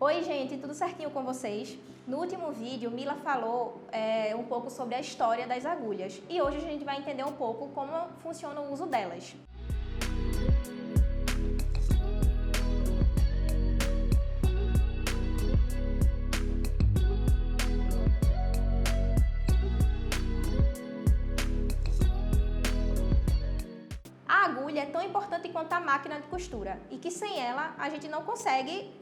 Oi gente, tudo certinho com vocês? No último vídeo, Mila falou um pouco sobre a história das agulhas e hoje a gente vai entender um pouco como funciona o uso delas. A agulha é tão importante quanto a máquina de costura e que sem ela a gente não consegue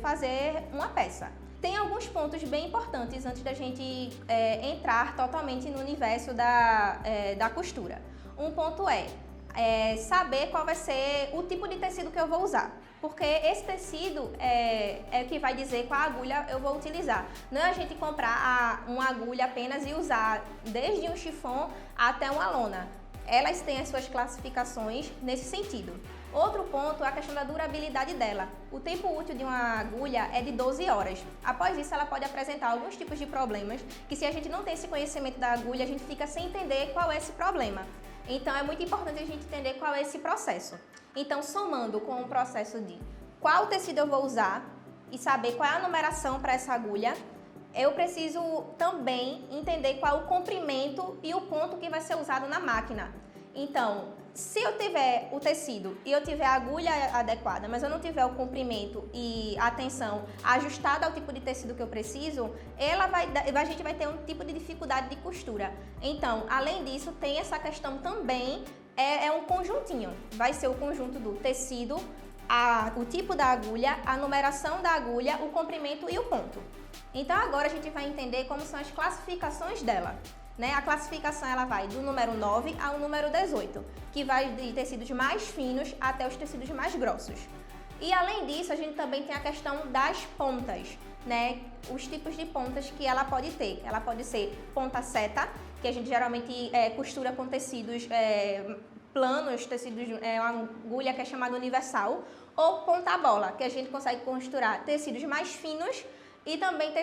fazer uma peça. Tem alguns pontos bem importantes antes da gente entrar totalmente no universo da costura. Um ponto é saber qual vai ser o tipo de tecido que eu vou usar, porque esse tecido é o que vai dizer qual agulha eu vou utilizar. Não é a gente comprar uma agulha apenas e usar desde um chiffon até uma lona. Elas têm as suas classificações nesse sentido. Outro ponto é a questão da durabilidade dela. O tempo útil de uma agulha é de 12 horas. Após isso, ela pode apresentar alguns tipos de problemas que, se a gente não tem esse conhecimento da agulha, a gente fica sem entender qual é esse problema. Então, é muito importante a gente entender qual é esse processo. Então, somando com o processo de qual tecido eu vou usar e saber qual é a numeração para essa agulha, eu preciso também entender qual é o comprimento e o ponto que vai ser usado na máquina. Então, se eu tiver o tecido e eu tiver a agulha adequada, mas eu não tiver o comprimento e a tensão ajustada ao tipo de tecido que eu preciso, a gente vai ter um tipo de dificuldade de costura. Então, além disso, tem essa questão também, é um conjuntinho. Vai ser o conjunto do tecido, o tipo da agulha, a numeração da agulha, o comprimento e o ponto. Então agora a gente vai entender como são as classificações dela. A classificação ela vai do número 9 ao número 18, que vai de tecidos mais finos até os tecidos mais grossos. E além disso, a gente também tem a questão das pontas, os tipos de pontas que ela pode ter. Ela pode ser ponta seta, que a gente geralmente costura com tecidos planos, tecidos, uma agulha que é chamada universal, ou ponta bola, que a gente consegue costurar tecidos mais finos e também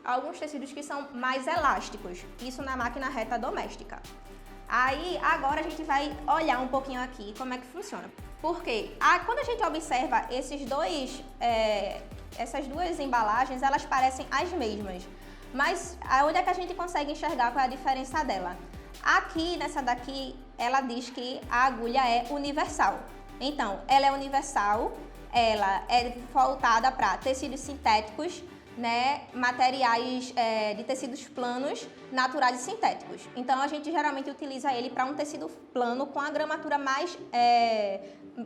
alguns tecidos que são mais elásticos, isso na máquina reta doméstica. Aí, agora a gente vai olhar um pouquinho aqui como é que funciona. Porque quando a gente observa essas duas embalagens, elas parecem as mesmas. Mas onde é que a gente consegue enxergar qual é a diferença dela? Aqui, nessa daqui, ela diz que a agulha é universal. Então, ela é universal, ela é voltada para tecidos sintéticos, materiais de tecidos planos, naturais e sintéticos. Então, a gente geralmente utiliza ele para um tecido plano com a gramatura mais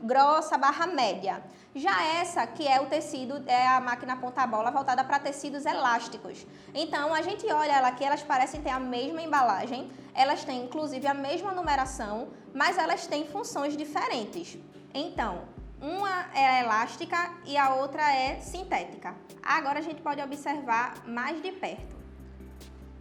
grossa / média. Já essa, que é o tecido, é a máquina ponta-bola voltada para tecidos elásticos. Então, a gente olha ela aqui, elas parecem ter a mesma embalagem, elas têm inclusive a mesma numeração, mas elas têm funções diferentes. Então, uma é elástica e a outra é sintética. Agora a gente pode observar mais de perto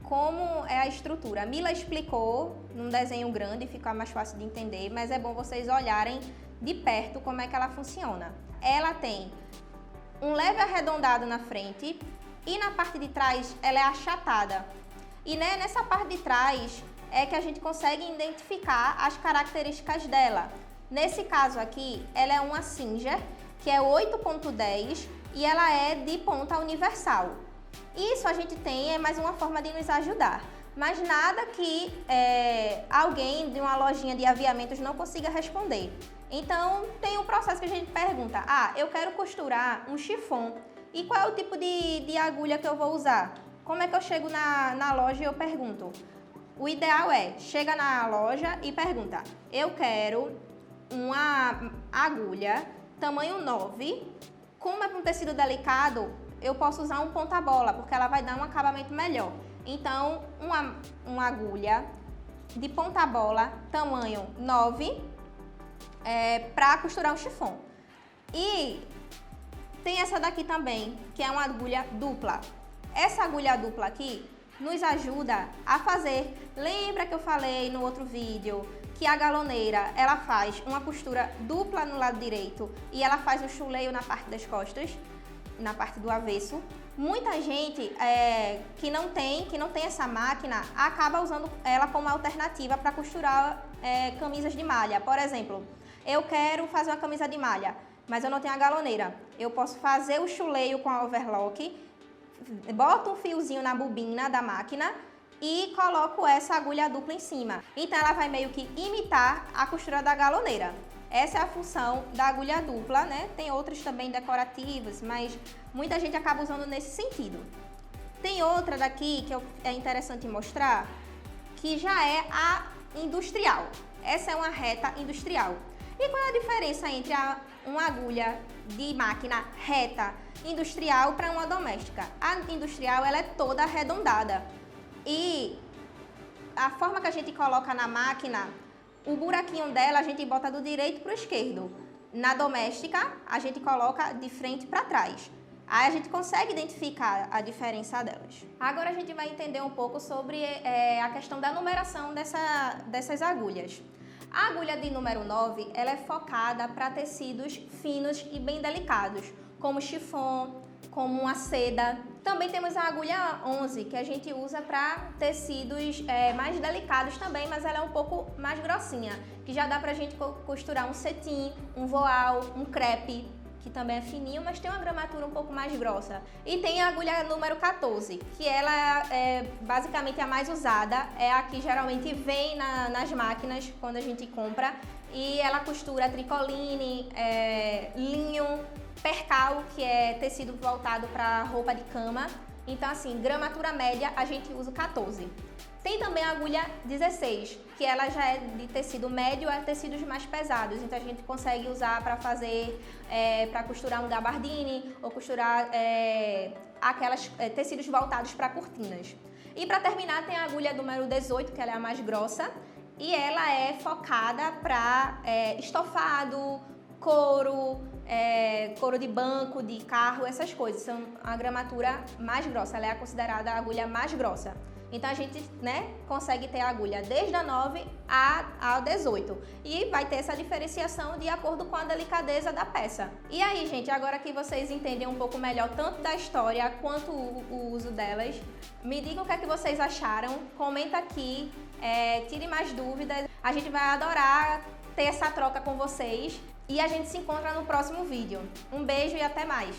como é a estrutura. A Mila explicou num desenho grande, fica mais fácil de entender, mas é bom vocês olharem de perto como é que ela funciona. Ela tem um leve arredondado na frente e na parte de trás ela é achatada. E nessa parte de trás é que a gente consegue identificar as características dela. Nesse caso aqui, ela é uma Singer, que é 8.10 e ela é de ponta universal. Isso a gente tem mais uma forma de nos ajudar, mas nada que alguém de uma lojinha de aviamentos não consiga responder. Então, tem um processo que a gente pergunta, eu quero costurar um chiffon, e qual é o tipo de agulha que eu vou usar? Como é que eu chego na loja e eu pergunto? O ideal chega na loja e pergunta, eu quero uma agulha tamanho 9, como é um tecido delicado, eu posso usar um ponta-bola, porque ela vai dar um acabamento melhor. Então, uma agulha de ponta-bola tamanho 9 para costurar um chiffon. E tem essa daqui também, que é uma agulha dupla. Essa agulha dupla aqui nos ajuda a fazer, lembra que eu falei no outro vídeo, que a galoneira, ela faz uma costura dupla no lado direito e ela faz o chuleio na parte das costas, na parte do avesso. Muita gente que não tem essa máquina acaba usando ela como alternativa para costurar camisas de malha. Por exemplo, eu quero fazer uma camisa de malha. mas eu não tenho a galoneira. Eu posso fazer o chuleio com a overlock, boto um fiozinho na bobina da máquina e coloco essa agulha dupla em cima. Então ela vai meio que imitar a costura da galoneira. Essa é a função da agulha dupla, né? Tem outras também decorativas, mas muita gente acaba usando nesse sentido. Tem outra daqui que é interessante mostrar, que já é a industrial. Essa é uma reta industrial. E qual é a diferença entre uma agulha de máquina reta industrial para uma doméstica? A industrial ela é toda arredondada e a forma que a gente coloca na máquina, o buraquinho dela a gente bota do direito para o esquerdo. Na doméstica a gente coloca de frente para trás. Aí a gente consegue identificar a diferença delas. Agora a gente vai entender um pouco sobre a questão da numeração dessas agulhas. A agulha de número 9, ela é focada para tecidos finos e bem delicados, como chiffon, como uma seda. Também temos a agulha 11, que a gente usa para tecidos mais delicados também, mas ela é um pouco mais grossinha, que já dá para a gente costurar um cetim, um voal, um crepe, que também é fininho, mas tem uma gramatura um pouco mais grossa. E tem a agulha número 14, que ela é basicamente a mais usada, é a que geralmente vem nas máquinas quando a gente compra, e ela costura tricoline, linho, percal, que é tecido voltado para roupa de cama. Então assim, gramatura média a gente usa 14. Tem também a agulha 16, que ela já é de tecido médio a tecidos mais pesados. Então a gente consegue usar para fazer, para costurar um gabardine ou costurar aquelas tecidos voltados para cortinas. E para terminar tem a agulha número 18, que ela é a mais grossa. E ela é focada para estofado, couro, couro de banco, de carro, essas coisas. São a gramatura mais grossa, ela é considerada a agulha mais grossa. Então a gente, consegue ter a agulha desde a 9 a 18 e vai ter essa diferenciação de acordo com a delicadeza da peça. E aí, gente, agora que vocês entendem um pouco melhor tanto da história quanto o uso delas, me digam o que é que vocês acharam, comenta aqui, tire mais dúvidas. A gente vai adorar ter essa troca com vocês e a gente se encontra no próximo vídeo. Um beijo e até mais!